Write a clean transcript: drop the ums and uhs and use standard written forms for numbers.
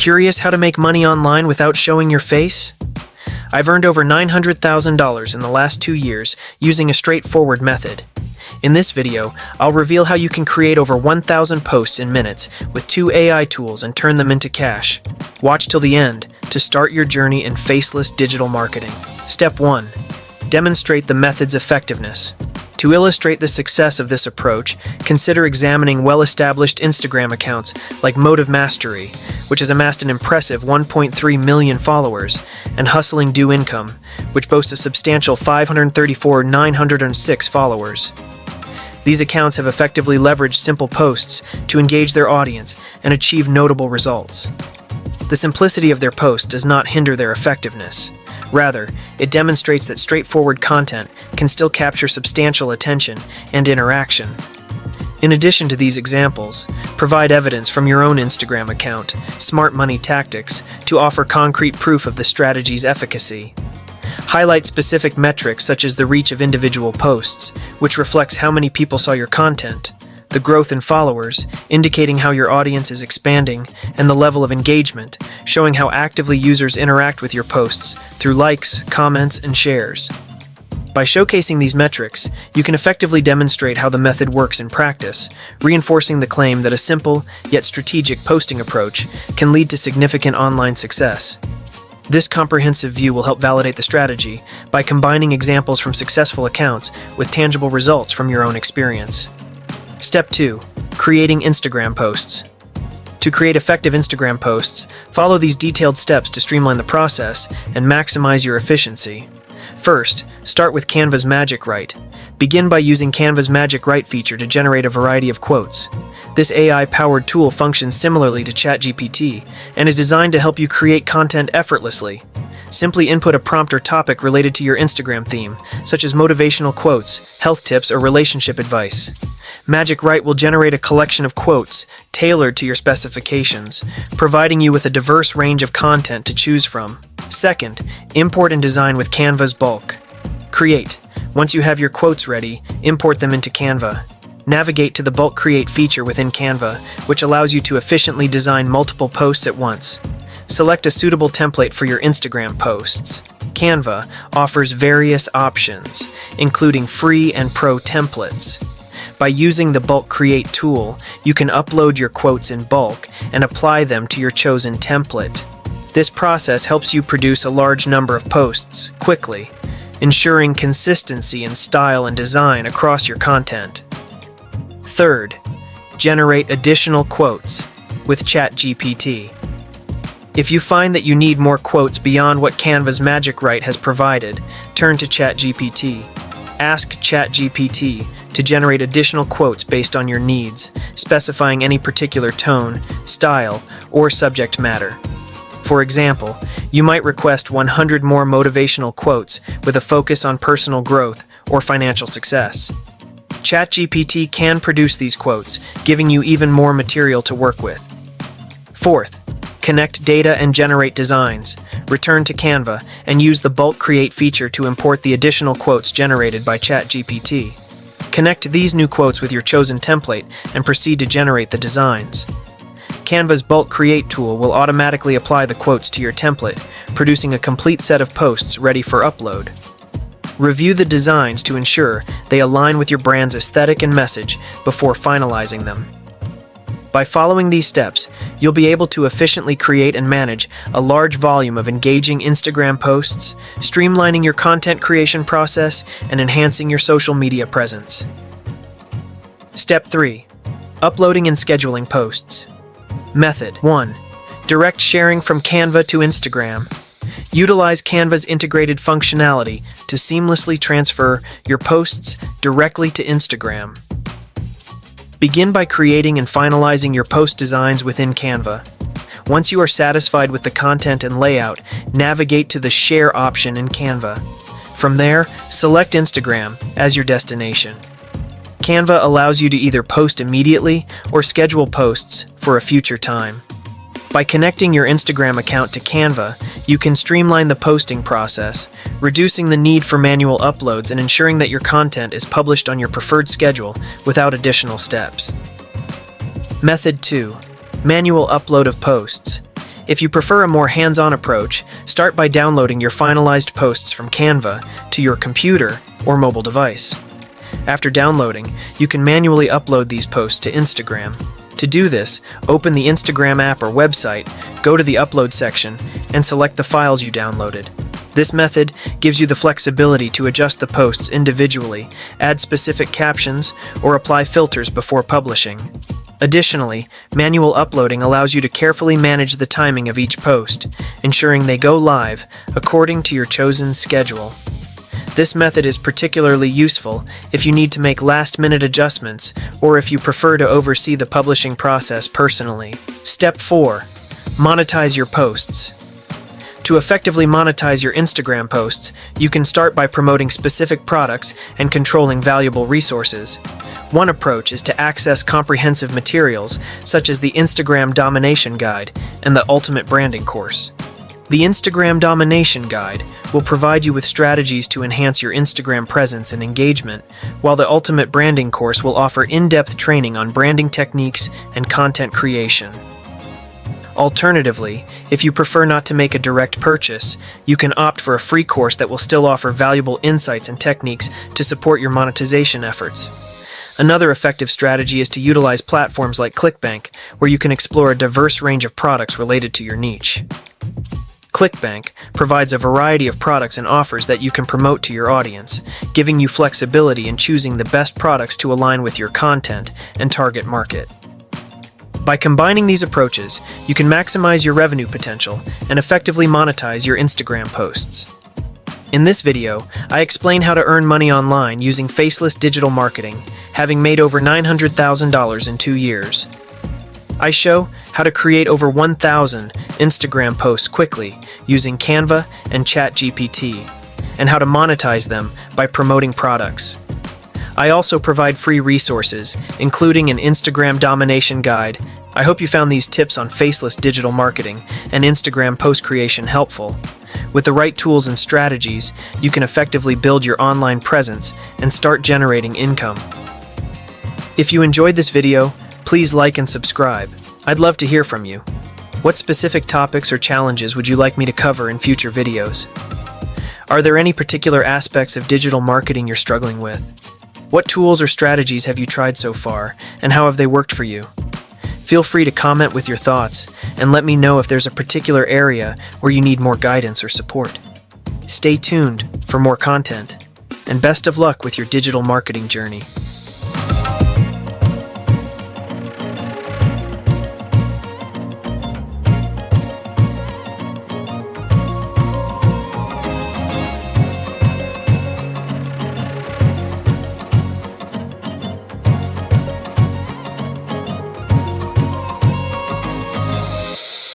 Curious how to make money online without showing your face? I've earned over $900,000 in the last 2 years using a straightforward method. In this video, I'll reveal how you can create over 1,000 posts in minutes with 2 AI tools and turn them into cash. Watch till the end to start your journey in faceless digital marketing. Step 1. Demonstrate the method's effectiveness. To illustrate the success of this approach, consider examining well-established Instagram accounts like Motive Mastery, which has amassed an impressive 1.3 million followers, and Hustling Do Income, which boasts a substantial 534,906 followers. These accounts have effectively leveraged simple posts to engage their audience and achieve notable results. The simplicity of their posts does not hinder their effectiveness. Rather, it demonstrates that straightforward content can still capture substantial attention and interaction. In addition to these examples, provide evidence from your own Instagram account, Smart Money Tactics, to offer concrete proof of the strategy's efficacy. Highlight specific metrics such as the reach of individual posts, which reflects how many people saw your content, the growth in followers, indicating how your audience is expanding, and the level of engagement, showing how actively users interact with your posts through likes, comments, and shares. By showcasing these metrics, you can effectively demonstrate how the method works in practice, reinforcing the claim that a simple, yet strategic posting approach can lead to significant online success. This comprehensive view will help validate the strategy by combining examples from successful accounts with tangible results from your own experience. Step 2. Creating Instagram posts. To create effective Instagram posts, follow these detailed steps to streamline the process and maximize your efficiency. First, start with Canva's Magic Write. Begin by using Canva's Magic Write feature to generate a variety of quotes. This AI-powered tool functions similarly to ChatGPT and is designed to help you create content effortlessly. Simply input a prompt or topic related to your Instagram theme, such as motivational quotes, health tips, or relationship advice. Magic Write will generate a collection of quotes tailored to your specifications, providing you with a diverse range of content to choose from. Second, import and design with Canva's Bulk. Create. Once you have your quotes ready, import them into Canva. Navigate to the Bulk Create feature within Canva, which allows you to efficiently design multiple posts at once. Select a suitable template for your Instagram posts. Canva offers various options, including free and pro templates. By using the Bulk Create tool, you can upload your quotes in bulk and apply them to your chosen template. This process helps you produce a large number of posts quickly, ensuring consistency in style and design across your content. Third, generate additional quotes with ChatGPT. If you find that you need more quotes beyond what Canva's Magic Write has provided, turn to ChatGPT. Ask ChatGPT to generate additional quotes based on your needs, specifying any particular tone, style, or subject matter. For example, you might request 100 more motivational quotes with a focus on personal growth or financial success. ChatGPT can produce these quotes, giving you even more material to work with. Fourth, connect data and generate designs. Return to Canva and use the Bulk Create feature to import the additional quotes generated by ChatGPT. Connect these new quotes with your chosen template and proceed to generate the designs. Canva's Bulk Create tool will automatically apply the quotes to your template, producing a complete set of posts ready for upload. Review the designs to ensure they align with your brand's aesthetic and message before finalizing them. By following these steps, you'll be able to efficiently create and manage a large volume of engaging Instagram posts, streamlining your content creation process, and enhancing your social media presence. Step 3. Uploading and scheduling posts. Method 1. Direct sharing from Canva to Instagram. Utilize Canva's integrated functionality to seamlessly transfer your posts directly to Instagram. Begin by creating and finalizing your post designs within Canva. Once you are satisfied with the content and layout, navigate to the Share option in Canva. From there, select Instagram as your destination. Canva allows you to either post immediately or schedule posts for a future time. By connecting your Instagram account to Canva, you can streamline the posting process, reducing the need for manual uploads and ensuring that your content is published on your preferred schedule without additional steps. Method 2. Manual upload of posts. If you prefer a more hands-on approach, start by downloading your finalized posts from Canva to your computer or mobile device. After downloading, you can manually upload these posts to Instagram. To do this, open the Instagram app or website, go to the Upload section, and select the files you downloaded. This method gives you the flexibility to adjust the posts individually, add specific captions, or apply filters before publishing. Additionally, manual uploading allows you to carefully manage the timing of each post, ensuring they go live according to your chosen schedule. This method is particularly useful if you need to make last-minute adjustments or if you prefer to oversee the publishing process personally. Step 4. Monetize your posts. To effectively monetize your Instagram posts, you can start by promoting specific products and controlling valuable resources. One approach is to access comprehensive materials such as the Instagram Domination Guide and the Ultimate Branding Course. The Instagram Domination Guide will provide you with strategies to enhance your Instagram presence and engagement, while the Ultimate Branding Course will offer in-depth training on branding techniques and content creation. Alternatively, if you prefer not to make a direct purchase, you can opt for a free course that will still offer valuable insights and techniques to support your monetization efforts. Another effective strategy is to utilize platforms like ClickBank, where you can explore a diverse range of products related to your niche. ClickBank provides a variety of products and offers that you can promote to your audience, giving you flexibility in choosing the best products to align with your content and target market. By combining these approaches, you can maximize your revenue potential and effectively monetize your Instagram posts. In this video, I explain how to earn money online using Faceless Digital Marketing, having made over $900,000 in 2 years. I show how to create over 1,000 Instagram posts quickly using Canva and ChatGPT, and how to monetize them by promoting products. I also provide free resources, including an Instagram Domination Guide. I hope you found these tips on Faceless Digital Marketing and Instagram post creation helpful. With the right tools and strategies, you can effectively build your online presence and start generating income. If you enjoyed this video, please like and subscribe. I'd love to hear from you. What specific topics or challenges would you like me to cover in future videos? Are there any particular aspects of digital marketing you're struggling with? What tools or strategies have you tried so far, and how have they worked for you? Feel free to comment with your thoughts, and let me know if there's a particular area where you need more guidance or support. Stay tuned for more content, and best of luck with your digital marketing journey.